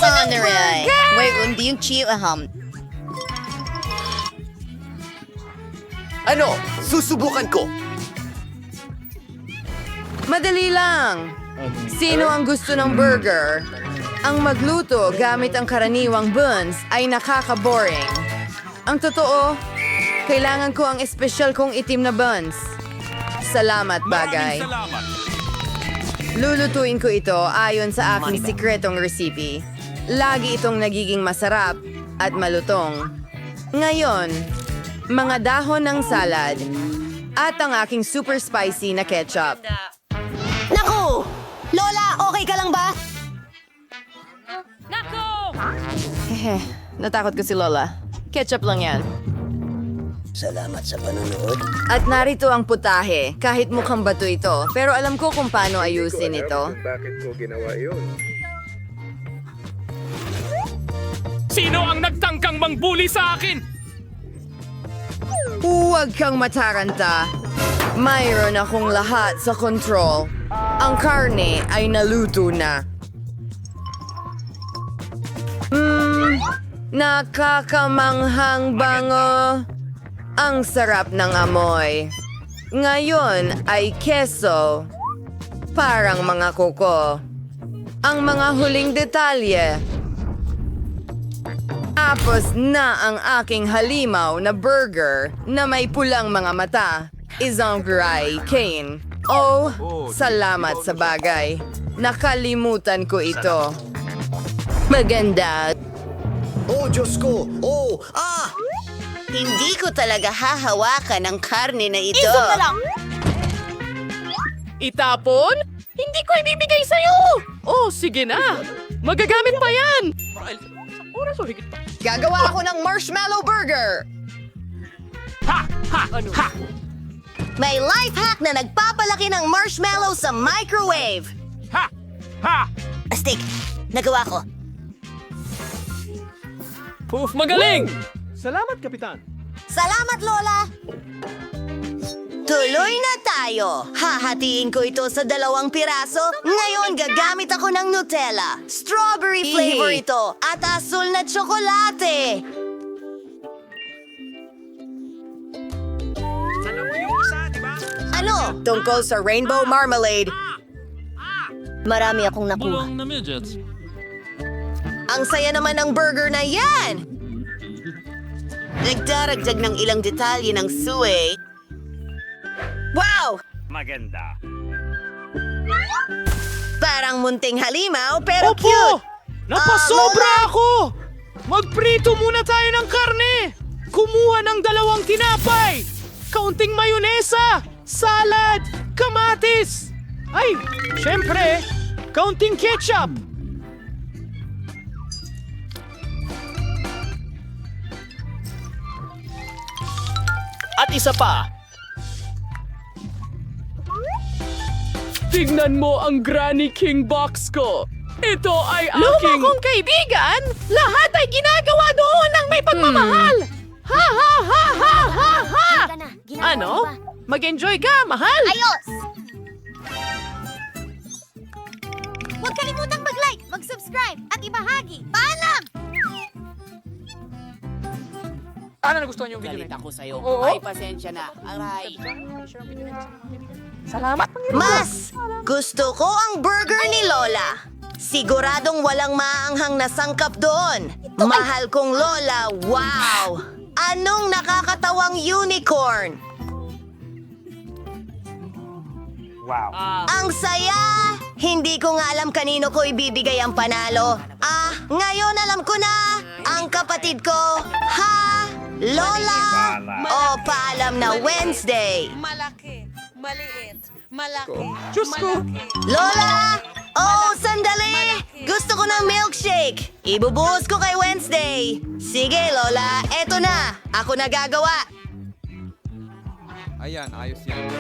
Sonnery. Wait, hindi yung chiyo. Ano? Susubukan ko. Madali lang. Sino ang gusto ng burger? Ang magluto gamit ang karaniwang buns ay nakaka-boring. Ang totoo, kailangan ko ang espesyal kong itim na buns. Salamat, bagay. Lulutuin ko ito ayon sa aking sikretong recipe. Lagi itong nagiging masarap at malutong. Ngayon, mga dahon ng salad at ang aking super spicy na ketchup. Naku! Lola, okay ka lang ba? Hehe, natakot ko si Lola. Ketchup lang yan. Salamat sa panonood. At narito ang putahe. Kahit mukhang bato ito, pero alam ko kung paano ayusin ito. Bakit ko ginawa yun? Sino ang nagtangkang mangbuli sa akin? Huwag kang mataranta. Mayroon akong lahat sa control. Ang karne ay naluto na. Nakakamanghang bango. Ang sarap ng amoy. Ngayon ay keso. Parang mga kuko. Ang mga huling detalye. Tapos na ang aking halimaw na burger na may pulang mga mata. Isang gray cane. Oh, salamat sa bagay. Nakalimutan ko ito. Maganda. Oh, Diyos ko! Oh! Ah! Hindi ko talaga hahawakan ang karne na ito. Itapon? Hindi ko ibibigay sa'yo! Oh, sige na! Magagamit pa yan! Oras o higit pa. Gagawa ako ng marshmallow burger. May life hack na nagpapalaki ng marshmallow sa microwave. Astig, nagawa ko. Poof, magaling! Salamat, Kapitan. Salamat, Lola! Tuloy na tayo. Hahatiin ko ito sa 2 piraso. Ngayon, gagamit ako ng Nutella. Strawberry flavor ito at asul na tsokolate. Ano? Tungkol sa rainbow marmalade. Marami akong nakuha. Na midgets. Ang saya naman ng burger na yan! Nagdaragdag ng ilang detalye ng suey. Wow! Maganda. Parang munting halimaw pero Opo! cute! Napasobra Lola! ako! Magprito muna tayo ng karne! Kumuha ng 2 tinapay! Kaunting mayonesa! Salad! Kamatis! Ay, syempre, kaunting ketchup! At isa pa. Tignan mo ang Granny King box ko. Ito ay aking... Luma kong kaibigan, lahat ay ginagawa doon ng may pagmamahal. Ha ha ha ha ha ha! Ano? Mag-enjoy ka, mahal! Ayos! Huwag kalimutang mag-like, mag-subscribe at ibahagi. Paalam! Ano nagustuhan yung video Galit na ako sa'yo. Oo? Ay, pasensya na. Aray. Salamat. Mas gusto ko ang burger ni Lola. Siguradong walang maanghang na sangkap doon. Mahal kong Lola, wow! Anong nakakatawang unicorn? Ang saya! Hindi ko nga alam kanino ko ibibigay ang panalo. Ngayon alam ko na! Ang kapatid ko, ha? Lola! O paalam na Wednesday! Malaki, maliit, malaki, Diyos ko! Lola! Oh, sandali! Gusto ko ng milkshake! Ibubuhos ko kay Wednesday! Sige, Lola, eto na! Ako na gagawa! Ayan, ayos yan.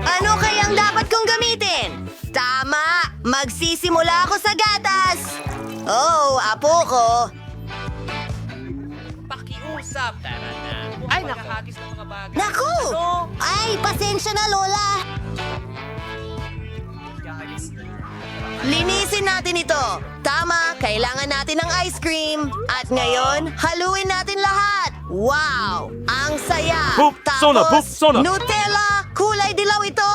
Ano kayang dapat kong gamitin? Tama! Magsisimula ako sa gatas! Oh, apo ko! pakiusap. Tara na. Ay, nakahagis ng mga bagay. Naku! Ay, pasensya na, Lola! Linisin natin ito. Tama, kailangan natin ng ice cream. At ngayon, haluin natin lahat. Wow! Ang saya! Poop, sona, poop, sona. Nutella! Kulay dilaw ito!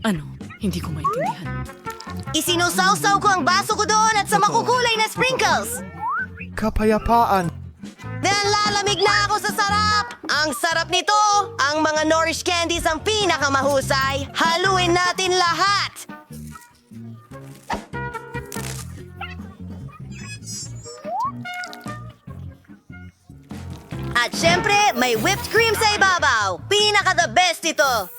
Ano? Hindi ko maintindihan. Isinusawsaw ko ang baso ko doon at sa makukulay na sprinkles. Kapayapaan. Nalalamig na ako sa sarap! Ang sarap nito! Ang mga Nourish candies ang pinakamahusay. Haluin natin lahat! At syempre, may whipped cream sa ibabaw. Pinaka-the best ito!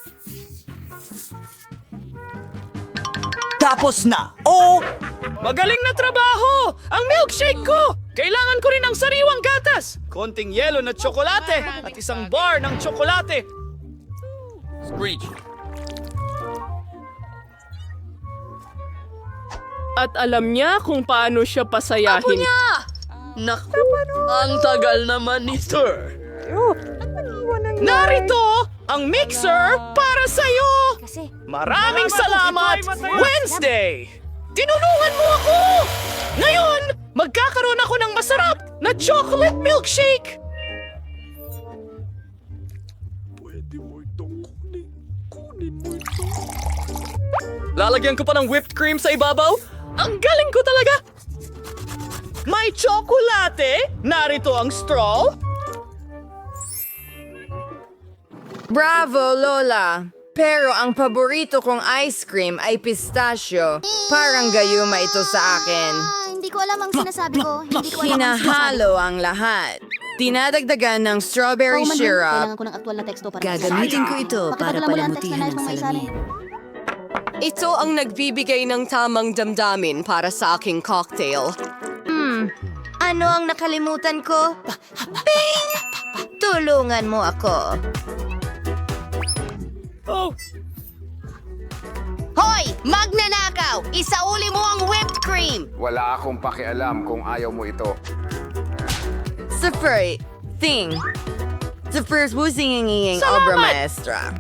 Tapos na! Oh! Magaling na trabaho! Ang milkshake ko! Kailangan ko rin ng sariwang gatas! Konting yelo na tsokolate at isang bar ng tsokolate. Screech. At alam niya kung paano siya pasayahin. Apo niya! Naku, ang tagal naman ni Sir. Narito ang mixer para sa'yo! Maraming salamat, Wednesday! Tinulungan mo ako! Ngayon, magkakaroon ako ng masarap na chocolate milkshake! Pwede mo itong kunin mo ito. Lalagyan ko pa ng whipped cream sa ibabaw? Ang galing ko talaga! May tsokolate! Narito ang straw! Bravo, Lola! Pero ang paborito kong ice cream ay pistachio. Parang gayuma ito sa akin. Hindi ko alam ang sinasabi ko. Hindi ko alam ang sinasabi Hinahalo ang lahat. Dinadagdagan ng strawberry ko. syrup. Kailangan ko ng aktual na teksto para Gagamitin ko ito para Pakipadala mo lang ang text na palamutihan nais ang mong salamin. Ito ang nagbibigay ng tamang damdamin para sa aking cocktail. Ano ang nakalimutan ko? Ping! Tulungan mo ako. Oh, Hoy! Magnanakaw! Isauli mo ang whipped cream! Wala akong pakialam kung ayaw mo ito. Sa first thing. Sa first busing obra maestra.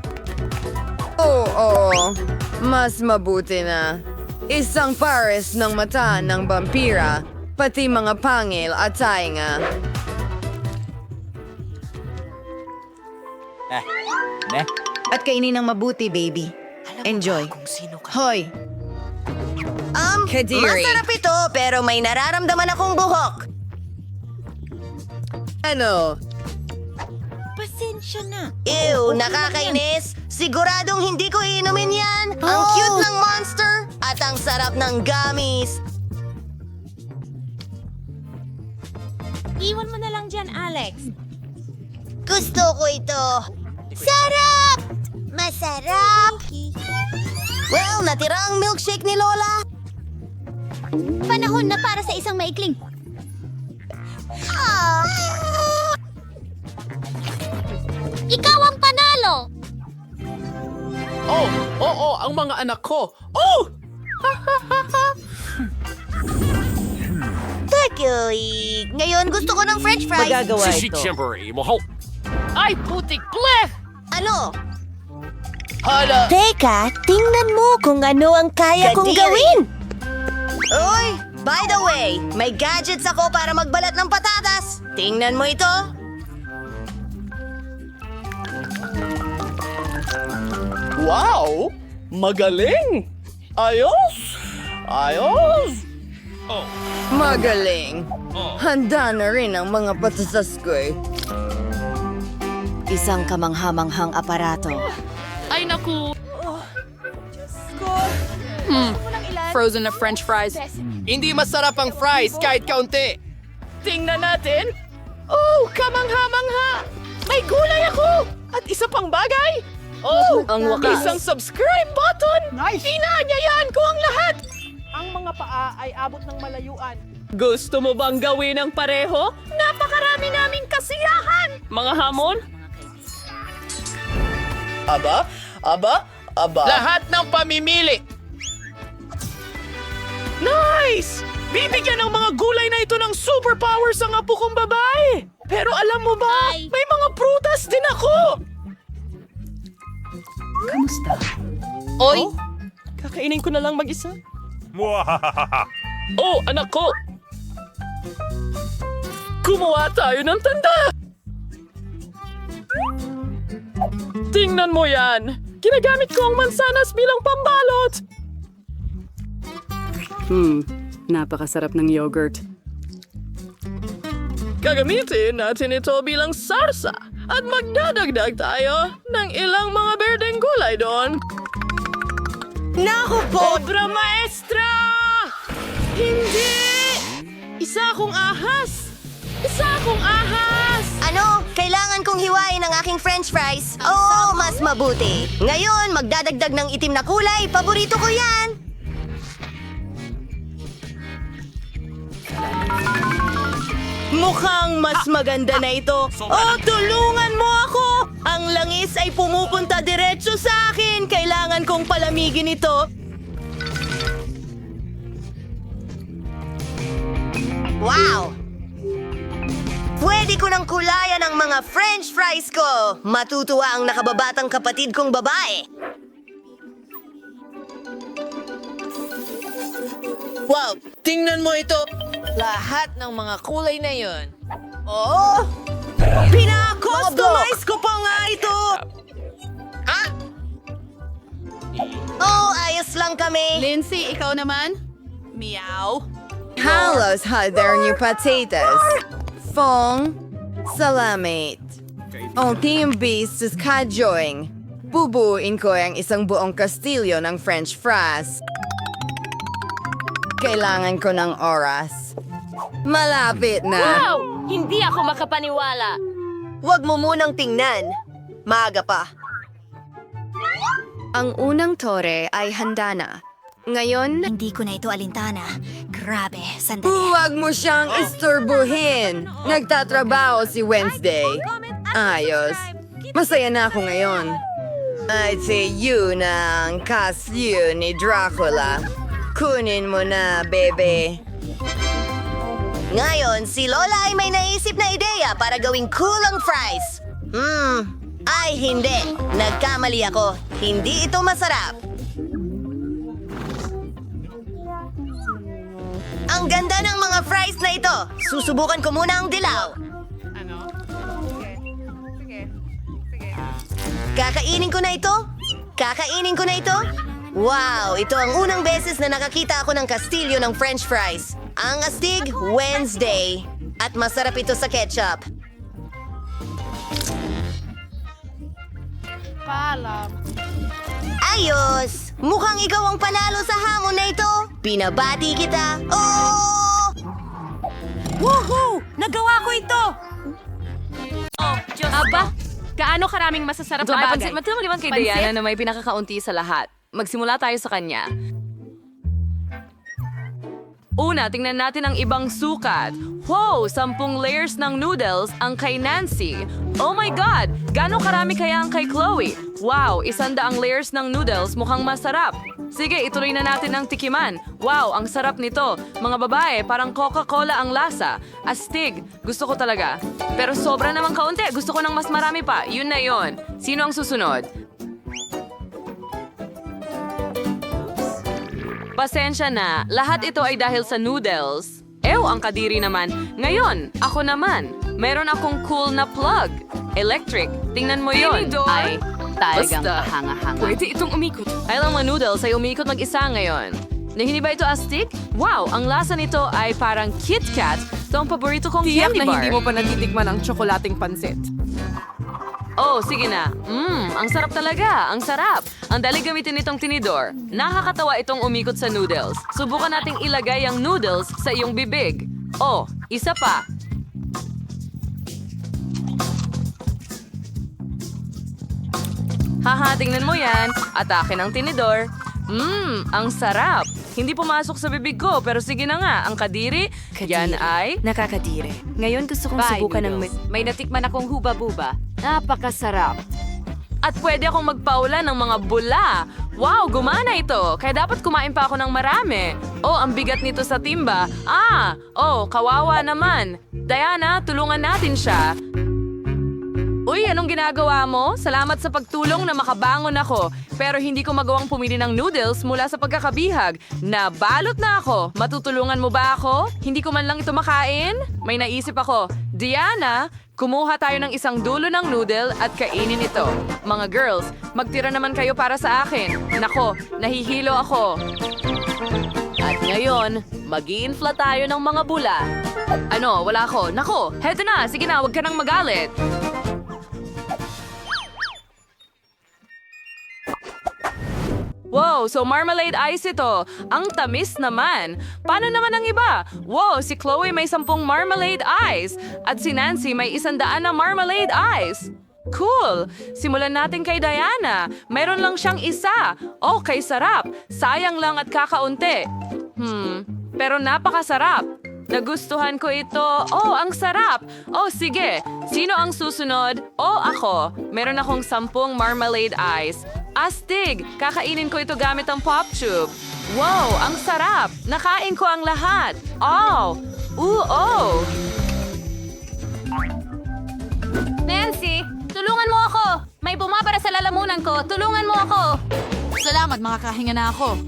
Oo, mas mabuti na. Isang pares ng mata ng vampira, pati mga pangil at tainga. At kainin ng mabuti, baby. Enjoy. Hoy, Kadiri. Masarap ito, pero may nararamdaman akong buhok. Ano? Ew, nakakainis. Siguradong hindi ko iinumin yan. Ang cute ng monster at ang sarap ng gummies. Iwan mo na lang dyan, Alex. Gusto ko ito. Sarap! Masarap! Well, natira ang milkshake ni Lola. Panahon na para sa isang maikling. Ikaw ang panalo! oh, oo, ang mga anak ko. Oh! Takoy! Ngayon gusto ko ng french fries. Magagawa ito. Temporary mo ho. Ay, putik ple! Ano? Hala! Teka, tingnan mo kung ano ang kaya kong gawin. Uy, by the way, may gadgets ako para magbalat ng patatas. Tingnan mo ito. Wow! Magaling! Ayos! Ayos! Magaling. Handa na rin ang mga patatas ko eh. Isang kamanghamanghang aparato. Ay, naku! Frozen na french fries. Hindi masarap ang fries kahit kaunti. Tingnan natin. Oh, kamangha-mangha! May gulay ako! At isa pang bagay! Oh, Ang wakas. isang subscribe button! Nice! Inaanyayahan ko ang lahat! Ang mga paa ay abot ng malayuan. Gusto mo bang gawin ang pareho? Napakarami naming kasiyahan! Mga hamon? Aba? Lahat ng pamimili! Nice! Bibigyan ng mga gulay na ito ng superpowers ang apo kong babae! Pero alam mo ba, may mga prutas din ako! Oy! Kakainin ko na lang mag-isa. Oh, anak ko! Gumawa tayo ng tanda! Tingnan mo yan! Ginagamit ko ang mansanas bilang pambalot! Napakasarap ng yogurt. Gagamitin natin ito bilang sarsa at magdadagdag tayo ng ilang mga berdeng gulay doon. Naku po! Obra maestra! Hindi! Isa akong ahas! Isa akong ahas! Ano? Kailangan kong hiwain ang aking french fries. Oo, mas mabuti. Ngayon, magdadagdag ng itim na kulay. Paborito ko yan. Mukhang mas maganda na ito. Oh, tulungan mo ako! Ang langis ay pumupunta diretso sa akin. Kailangan kong palamigin ito. Wow! Pwede ko nang kulayan ang mga french fries ko. Matutuwa ang nakababatang kapatid kong babae. Wow! Tingnan mo ito! Lahat ng mga kulay na yon. Oo! Pina-customize ko pa nga ito! Oh, ayos lang kami. Lindsay, ikaw naman? Meow. Halos had their new potatoes. Fong, salamat. Ang team beast is kajoing. Bubuin ko ang isang buong kastilyo ng french fries. Kailangan ko ng oras. Malapit na. Wow! Hindi ako makapaniwala. Huwag mo munang tingnan. Maaga pa. Ang unang tore ay handa na. Ngayon, Hindi ko na ito alintana. Grabe, sandali. Huwag mo siyang isturbuhin. Nagtatrabaho si Wednesday. Ayos. Masaya na ako ngayon. I'd say yun ang kasyo ni Dracula. Kunin mo na, bebe. Ngayon, si Lola ay may naisip na ideya para gawing cool ang fries. Ay hindi. Nagkamali ako. Hindi ito masarap. Ang ganda ng mga fries na ito. Susubukan ko muna ang dilaw. Kakainin ko na ito? Kakainin ko na ito? Wow! Ito ang unang beses na nakakita ako ng kastilyo ng french fries. Ang astig, Wednesday. At masarap ito sa ketchup. Ayos! Mukhang ikaw ang panalo sa hamon na ito. Pinabati kita. Oh! Woohoo! Nagawa ko ito! aba, gaano karaming masasarap na bagay. Matino naman kay Diana na may pinakakaunti sa lahat. Magsimula tayo sa kanya. Una, tingnan natin ang ibang sukat. Wow! 10 layers ng noodles ang kay Nancy. Oh my God! Gano'ng karami kaya ang kay Chloe? Wow! 100 layers ng noodles, mukhang masarap. Sige, ituloy na natin ang tikiman. Wow! Ang sarap nito. Mga babae, parang Coca-Cola ang lasa. Astig. Gusto ko talaga. Pero sobra naman kaunti. Gusto ko ng mas marami pa. Yun na yun. Sino ang susunod? Pasensya na, lahat ito ay dahil sa noodles. Ew, ang kadiri naman. Ngayon, ako naman. Meron akong cool na plug. Electric. Tingnan mo yon. Ay, talagang kahanga-hanga. Pwede itong umikot. Ay lang mga noodles ay umikot mag-isa ngayon. Na hindi ba ito astig? Wow, ang lasa nito ay parang Kit Kat. Ito ang paborito kong candy bar. hindi mo pa natitikman ang tsokolating pansit. Oh, sige na. Ang sarap talaga. Ang sarap. Ang dali gamitin itong tinidor. Nakakatawa itong umikot sa noodles. Subukan nating ilagay ang noodles sa iyong bibig. Oh, isa pa. Haha, tingnan mo yan. Atake ng tinidor. Ang sarap. Hindi pumasok sa bibig ko, pero sige na nga. Ang kadiri, yan ay... Nakakadire. Ngayon gusto kong subukan ng may natikman akong huba-buba. Napakasarap. At pwede akong magpaula ng mga bula. Wow, gumana ito. Kaya dapat kumain pa ako ng marami. Oh, ang bigat nito sa timba. Kawawa naman. Diana, tulungan natin siya. Uy, anong ginagawa mo? Salamat sa pagtulong na makabangon ako. Pero hindi ko magawang pumili ng noodles mula sa pagkakabihag. Nabalot na ako. Matutulungan mo ba ako? Hindi ko man lang ito makain? May naisip ako. Diana, kumuha tayo ng isang dulo ng noodle at kainin ito. Mga girls, magtira naman kayo para sa akin. Nako, nahihilo ako. At ngayon, mag-i-infla tayo ng mga bula. Ano, wala ako. Nako, heto na. Sige na, huwag ka nang magalit. Wow, so marmalade ice ito. Ang tamis naman. Paano naman ang iba? Wow, si Chloe may 10 marmalade ice. At si Nancy may 100 na marmalade ice. Cool! Simulan natin kay Diana. Mayroon lang siyang isa. Okay, sarap. Sayang lang at kakaunti. Pero napakasarap. Nagustuhan ko ito. Oh, ang sarap. Oh, sige. Sino ang susunod? Oh, ako. Meron akong 10 marmalade ice. Astig! Kakainin ko ito gamit ang pop tube. Wow, ang sarap! Nakain ko ang lahat. Oh! Oh! Nancy, tulungan mo ako! May bumabara sa lalamunan ko. Tulungan mo ako! Salamat, makakahinga na ako.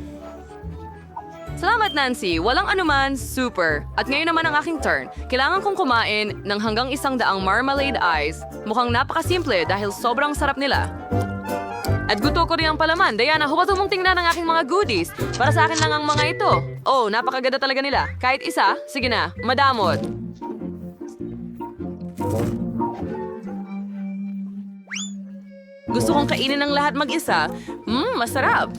Salamat, Nancy. Walang anuman, super. At ngayon naman ang aking turn. Kailangan kong kumain ng hanggang 100 marmalade ice. Mukhang napakasimple dahil sobrang sarap nila. At gusto ko rin ang palaman. Diana, huwag mong tingnan ang aking mga goodies. Para sa akin lang ang mga ito. Oh, napakaganda talaga nila. Kahit isa, sige na, madamot. Gusto kong kainin ng lahat mag-isa. Masarap.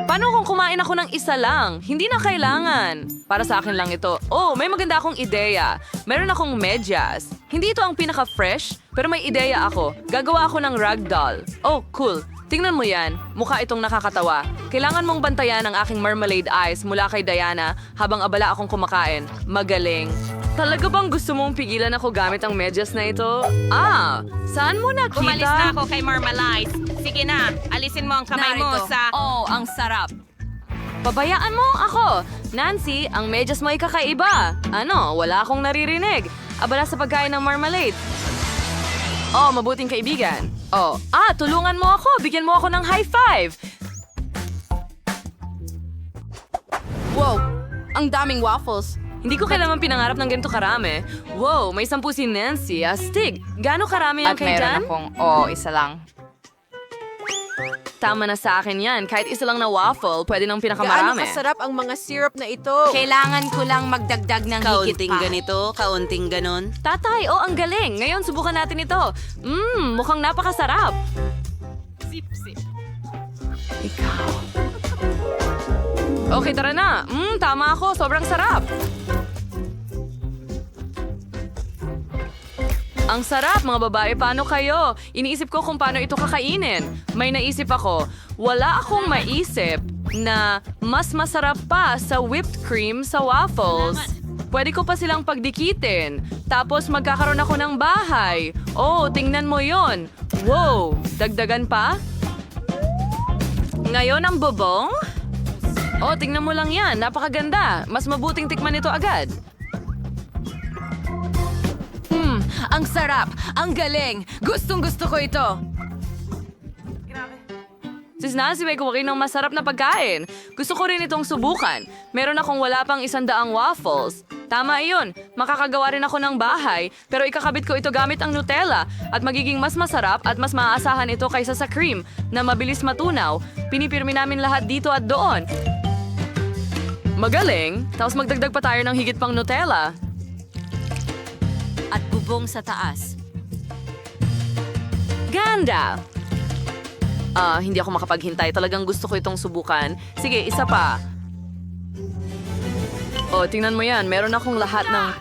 Paano kung kumain ako ng isa lang? Hindi na kailangan. Para sa akin lang ito. Oh, may maganda akong ideya. Meron akong medyas. Hindi ito ang pinaka-fresh, pero may ideya ako. Gagawa ako ng ragdoll. Oh, cool. Tingnan mo yan. Mukha itong nakakatawa. Kailangan mong bantayan ang aking marmalade ice mula kay Diana habang abala akong kumakain. Magaling. Talaga bang gusto mong pigilan ako gamit ang medyas na ito? Saan mo nakita? Umalis na ako kay Marmalade. Sige na, alisin mo ang kamay mo sa... Oh, ang sarap. Pabayaan mo ako. Nancy, ang medyas mo ay kakaiba. Ano, wala akong naririnig. Abala sa pagkain ng marmalade. Oh, mabuting kaibigan. Oh, tulungan mo ako. Bigyan mo ako ng high five. Wow, ang daming waffles. Hindi ko kailangan pinangarap ng ganito karami. Wow, may 10 si Nancy. Astig. Gaano karami ang kay Jan? isa lang. Tama na sa akin yan. Kahit isa lang na waffle, pwede ng pinakamarami. kasarap ang mga syrup na ito. Kailangan ko lang magdagdag ng higit pa. kaunting ganon. Tatay, ang galing. Ngayon, subukan natin ito. Mukhang napakasarap. Sip-sip. Ikaw. Okay, tara na. Tama ako. Sobrang sarap. Ang sarap, mga babae. Paano kayo? Iniisip ko kung paano ito kakainin. May naisip ako. Wala akong maisip na mas masarap pa sa whipped cream sa waffles. Pwede ko pa silang pagdikitin. Tapos magkakaroon ako ng bahay. Oh, tingnan mo yon. Wow, dagdagan pa? Ngayon ang bubong? Oh, tingnan mo lang yan. Napakaganda. Mas mabuting tikman ito agad. Ang sarap! Ang galing! Gustong-gusto ko ito! Sis Nancy, may kumakain ng masarap na pagkain. Gusto ko rin itong subukan. Meron akong wala pang 100 waffles. Tama iyon. Makakagawa rin ako ng bahay, pero ikakabit ko ito gamit ang Nutella at magiging mas masarap at mas maaasahan ito kaysa sa cream na mabilis matunaw. Pinipirmi namin lahat dito at doon. Magaling. Tapos magdagdag pa tayo ng higit pang Nutella. At bubong sa taas. Ganda! Hindi ako makapaghintay. Talagang gusto ko itong subukan. Sige, isa pa. Oh, tingnan mo yan. Meron akong lahat ng...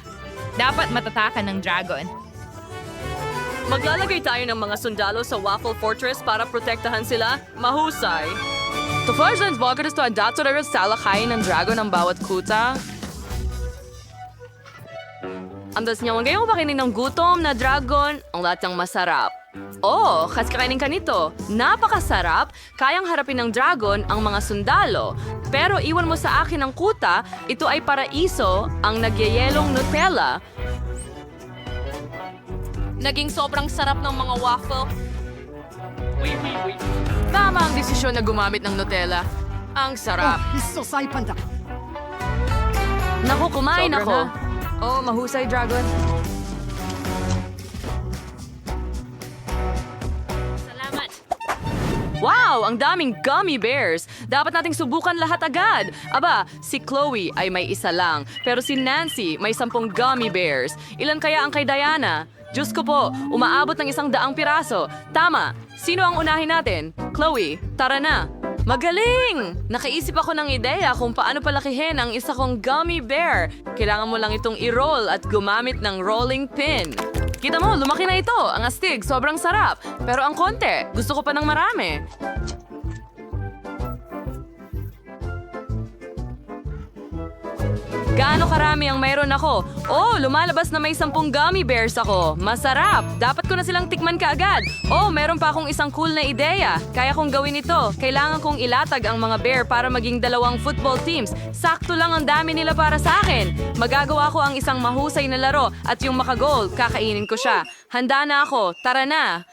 Dapat matatakan ng dragon. Maglalagay tayo ng mga sundalo sa Waffle Fortress para protektahan sila. Mahusay. Toflarzans bakit ito ang dato rin sa salakayin ng dragon ng bawat kuta? Andas niya, ngayon pa kinin ng gutom na dragon, ang lahat ng masarap. Oh, kas kakainin ka nito. Napakasarap, kayang harapin ng dragon ang mga sundalo. Pero iwan mo sa akin ang kuta, ito ay paraiso, ang nagyayelong Nutella. Naging sobrang sarap ng mga waffle. Tama ang desisyon na gumamit ng Nutella. Ang sarap. Naku, kumain ako. Oh, mahusay, Dragon. Salamat. Wow! Ang daming gummy bears! Dapat nating subukan lahat agad. Aba, si Chloe ay may isa lang, pero si Nancy may 10 gummy bears. Ilan kaya ang kay Diana? Diyos ko po, umaabot ng 100 piraso. Tama! Sino ang unahin natin? Chloe, tara na! Magaling! Nakaisip ako ng ideya kung paano palakihin ang isa kong gummy bear. Kailangan mo lang itong i-roll at gumamit ng rolling pin. Kita mo, lumaki na ito. Ang astig, sobrang sarap. Pero ang konti, gusto ko pa ng marami. Gaano karami ang mayroon ako? Oh, lumalabas na may 10 gummy bears ako. Masarap! Dapat ko na silang tikman kaagad. Oh, meron pa akong isang cool na ideya. Kaya kong gawin ito. Kailangan kong ilatag ang mga bear para maging 2 football teams. Sakto lang ang dami nila para sa akin. Magagawa ko ang isang mahusay na laro at yung makagol, kakainin ko siya. Handa na ako. Tara na!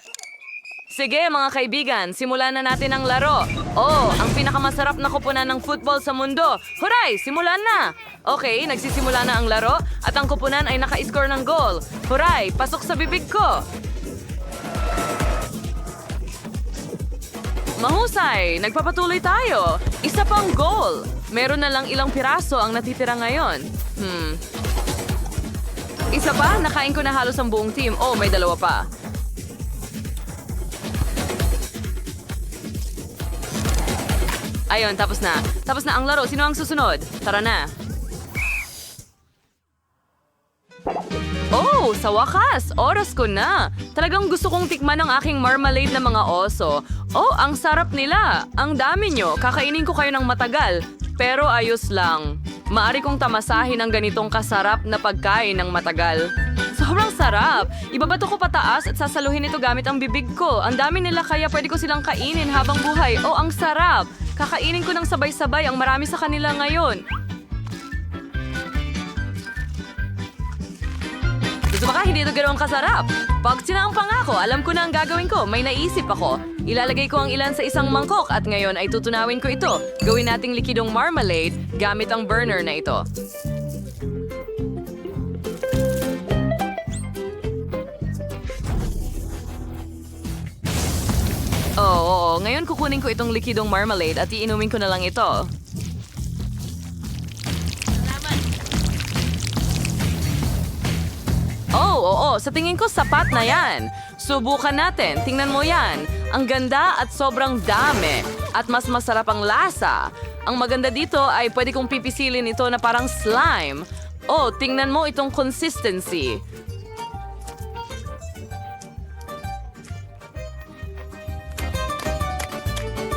Sige mga kaibigan, simulan na natin ang laro. Oh, ang pinakamasarap na kupunan ng football sa mundo. Huray, simulan na! Okay, nagsisimula na ang laro at ang kupunan ay naka-score ng goal. Huray, pasok sa bibig ko! Mahusay, nagpapatuloy tayo. Isa pang goal. Meron na lang ilang piraso ang natitira ngayon. Isa pa, nakain ko na halos ang buong team. Oh, may 2 pa. Ayun, tapos na. Tapos na ang laro. Sino ang susunod? Tara na. Oh, sa wakas! Oras ko na! Talagang gusto kong tikman ang aking marmalade na mga oso. Oh, ang sarap nila! Ang dami nyo! Kakainin ko kayo ng matagal. Pero ayos lang. Maari kong tamasahin ang ganitong kasarap na pagkain ng matagal. Sobrang sarap! Ibabato ko pataas at sasaluhin ito gamit ang bibig ko. Ang dami nila kaya pwede ko silang kainin habang buhay. Oh, ang sarap! Kakainin ko ng sabay-sabay ang marami sa kanila ngayon. Gusto ba ka hindi ito ganoong kasarap? Pag sinampang ako, alam ko na ang gagawin ko. May naisip ako. Ilalagay ko ang ilan sa isang mangkok at ngayon ay tutunawin ko ito. Gawin nating likidong marmalade gamit ang burner na ito. Oo. Ngayon kukunin ko itong likidong marmalade at iinumin ko na lang ito. Oo. Sa tingin ko sapat na yan. Subukan natin. Tingnan mo yan. Ang ganda at sobrang dami. At mas masarap ang lasa. Ang maganda dito ay pwede kong pipisilin ito na parang slime. Oh, tingnan mo itong consistency.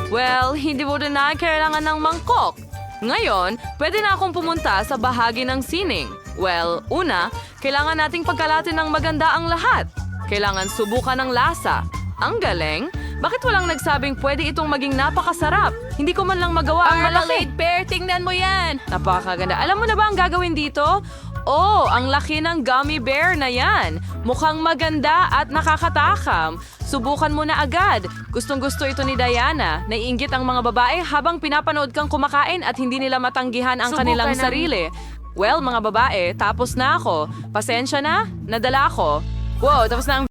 Well, hindi mo rin na kailangan ng mangkok. Ngayon, pwede na akong pumunta sa bahagi ng sining. Well, una, kailangan nating pagkalatin ng maganda ang lahat. Kailangan subukan ng lasa. Ang galing! Bakit walang nagsabing pwede itong maging napakasarap? Hindi ko man lang magawa ang malaki. Bear, tingnan mo yan! Napakaganda. Alam mo na ba ang gagawin dito? Oh, ang laki ng gummy bear na yan. Mukhang maganda at nakakatakam. Subukan mo na agad. Gustong-gusto ito ni Diana. Naiinggit ang mga babae habang pinapanood kang kumakain at hindi nila matanggihan ang kanilang sarili. Well, mga babae, tapos na ako. Pasensya na, nadala ako. Wow, tapos na ang